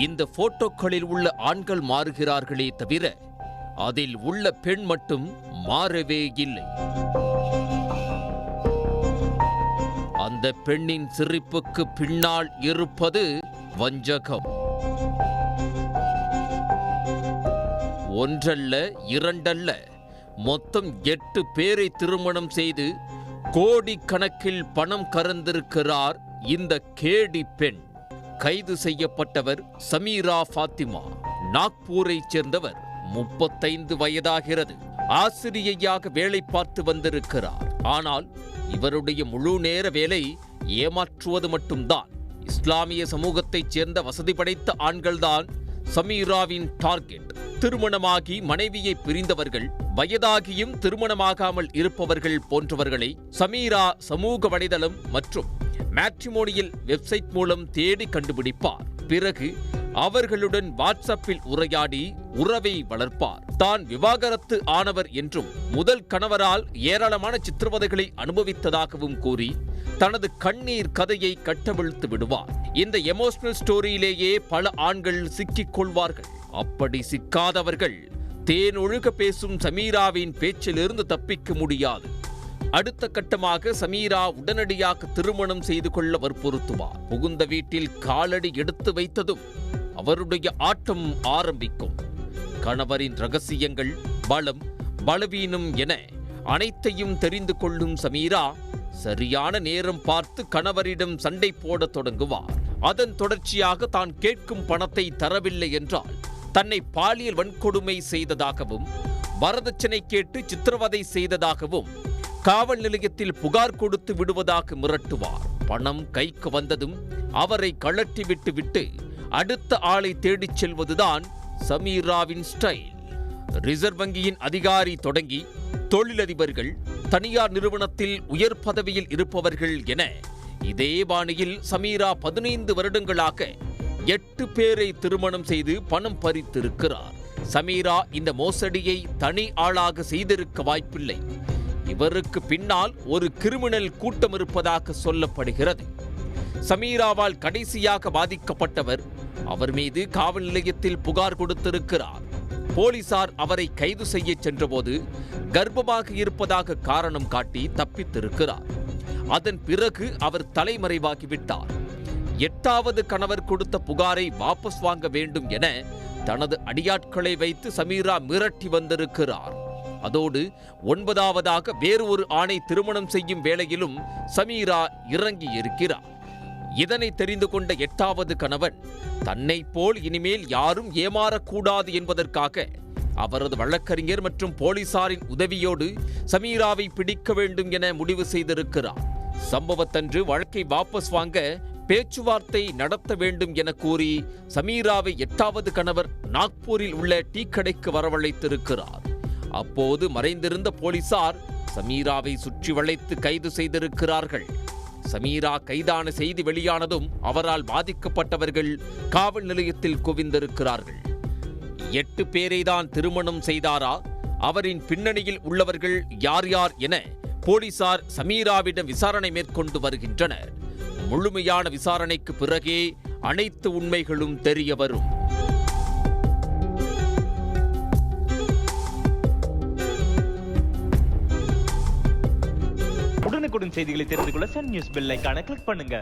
இந்த போட்டோக்களில் உள்ள ஆண்கள் மாறுகிறார்களே தவிர அதில் உள்ள பெண் மட்டும் மாறவே இல்லை. அந்த பெண்ணின் சிரிப்புக்கு பின்னால் இருப்பது வஞ்சகம். ஒன்றல்ல இரண்டல்ல, மொத்தம் 8 பேரை திருமணம் செய்து கோடிக்கணக்கில் பணம் கறந்திருக்கிறார் இந்த கேடி பெண். கைது செய்யப்பட்டவர் சமீரா ஃபாத்திமா. நாக்பூரைச் சேர்ந்தவர். 35 வயதாகிறது. ஆசிரியையாக வேலை பார்த்து வந்திருக்கிறார். ஆனால் இவருடைய முழு நேர வேலை ஏமாற்றுவது மட்டும்தான். இஸ்லாமிய சமூகத்தைச் சேர்ந்த வசதி படைத்த ஆண்கள்தான் சமீராவின் டார்கெட். திருமணமாகி மனைவியை பிரிந்தவர்கள், வயதாகியும் திருமணமாகாமல் இருப்பவர்கள் போன்றவர்களை சமீரா சமூக வலைதளம் மற்றும் மேட்ரிமோனியல் வெப்சைட் மூலம் தேடி கண்டுபிடிப்பார். பிறகு அவர்களுடன் வாட்ஸ்அப்பில் உரையாடி உறவை வளர்ப்பார். தான் விவாகரத்து ஆனவர் என்றும் முதல் கணவரால் ஏராளமான சித்திரவதைகளை அனுபவித்ததாகவும் கூறி தனது கண்ணீர் கதையை கட்டவிழ்த்து விடுவார். இந்த எமோஷனல் ஸ்டோரியிலேயே பல ஆண்கள் சிக்கிக் கொள்வார்கள். அப்படி சிக்காதவர்கள் தேனொழுக பேசும் சமீராவின் பேச்சிலிருந்து தப்பிக்க முடியாது. அடுத்த கட்டமாக சமீரா உடனடியாக திருமணம் செய்து கொள்ள வற்புறுத்துவார். புகுந்த வீட்டில் காலடி எடுத்து வைத்ததும் அவருடைய ஆட்டம் ஆரம்பிக்கும். கணவரின் ரகசியங்கள், பலம், பலவீனம் என அனைத்தையும் தெரிந்து கொள்ளும் சமீரா சரியான நேரம் பார்த்து கணவரிடம் சண்டை போட தொடங்குவார். அதன் தொடர்ச்சியாக தான் கேட்கும் பணத்தை தரவில்லை என்றால் தன்னை பாலியல் வன்கொடுமை செய்ததாகவும், வரதட்சணை கேட்டு சித்திரவதை செய்ததாகவும் காவல் நிலையத்தில் புகார் கொடுத்து விடுவதாக மிரட்டுவார். பணம் கைக்கு வந்ததும் அவரை கழட்டி விட்டு அடுத்த ஆளை தேடிச் செல்வதுதான் சமீராவின் ஸ்டைல். ரிசர்வ் வங்கியின் அதிகாரி தொடங்கி தொழிலதிபர்கள், தனியார் நிறுவனத்தில் உயர் பதவியில் இருப்பவர்கள் என இதே பாணியில் சமீரா 15 வருடங்களாக 8 பேரை திருமணம் செய்து பணம் பறித்திருக்கிறார். சமீரா இந்த மோசடியை தனி ஆளாக செய்திருக்க வாய்ப்பில்லை. இவருக்கு பின்னால் ஒரு கிரிமினல் கூட்டம் இருப்பதாக சொல்லப்படுகிறது. சமீராவால் கடைசியாக பாதிக்கப்பட்டவர் அவர் மீது காவல் நிலையத்தில் புகார் கொடுத்திருக்கிறார். போலீசார் அவரை கைது செய்ய சென்றபோது கர்ப்பமாக இருப்பதாக காரணம் காட்டி தப்பித்திருக்கிறார். அதன் பிறகு அவர் தலைமறைவாகிவிட்டார். 8வது கணவர் கொடுத்த புகாரை வாபஸ் வாங்க வேண்டும் என தனது அடியாட்களை வைத்து சமீரா மிரட்டி வந்திருக்கிறார். அதோடு 9வதாக வேறு ஒரு ஆணை திருமணம் செய்யும் வேளையிலும் சமீரா இறங்கி இருக்கிறார். இதனை தெரிந்து கொண்ட 8வது கணவன் தன்னை போல் இனிமேல் யாரும் ஏமாறக்கூடாது என்பதற்காக அவரது வழக்கறிஞர் மற்றும் போலீசாரின் உதவியோடு சமீராவை பிடிக்க வேண்டும் என முடிவு செய்திருக்கிறார். சம்பவத்தன்று வழக்கை வாபஸ் வாங்க பேச்சுவார்த்தை நடத்த வேண்டும் என கூறி சமீராவை 8வது கணவர் நாக்பூரில் உள்ள டீ கடைக்கு வரவழைத்திருக்கிறார். அப்போது மறைந்திருந்த போலீசார் சமீராவை சுற்றி வளைத்து கைது செய்திருக்கிறார்கள். சமீரா கைதான செய்தி வெளியானதும் அவரால் பாதிக்கப்பட்டவர்கள் காவல் நிலையத்தில் குவிந்திருக்கிறார்கள். 8 பேரை தான் திருமணம் செய்தாரா? அவரின் பின்னணியில் உள்ளவர்கள் யார் யார் என போலீசார் சமீராவிடம் விசாரணை மேற்கொண்டு வருகின்றனர். முழுமையான விசாரணைக்கு பிறகே அனைத்து உண்மைகளும் தெரிய வரும். உடனுக்குடன் செய்திகளை தெரிந்து கொள்ள சன் நியூஸ் பெல் ஐகானை கிளிக் பண்ணுங்க.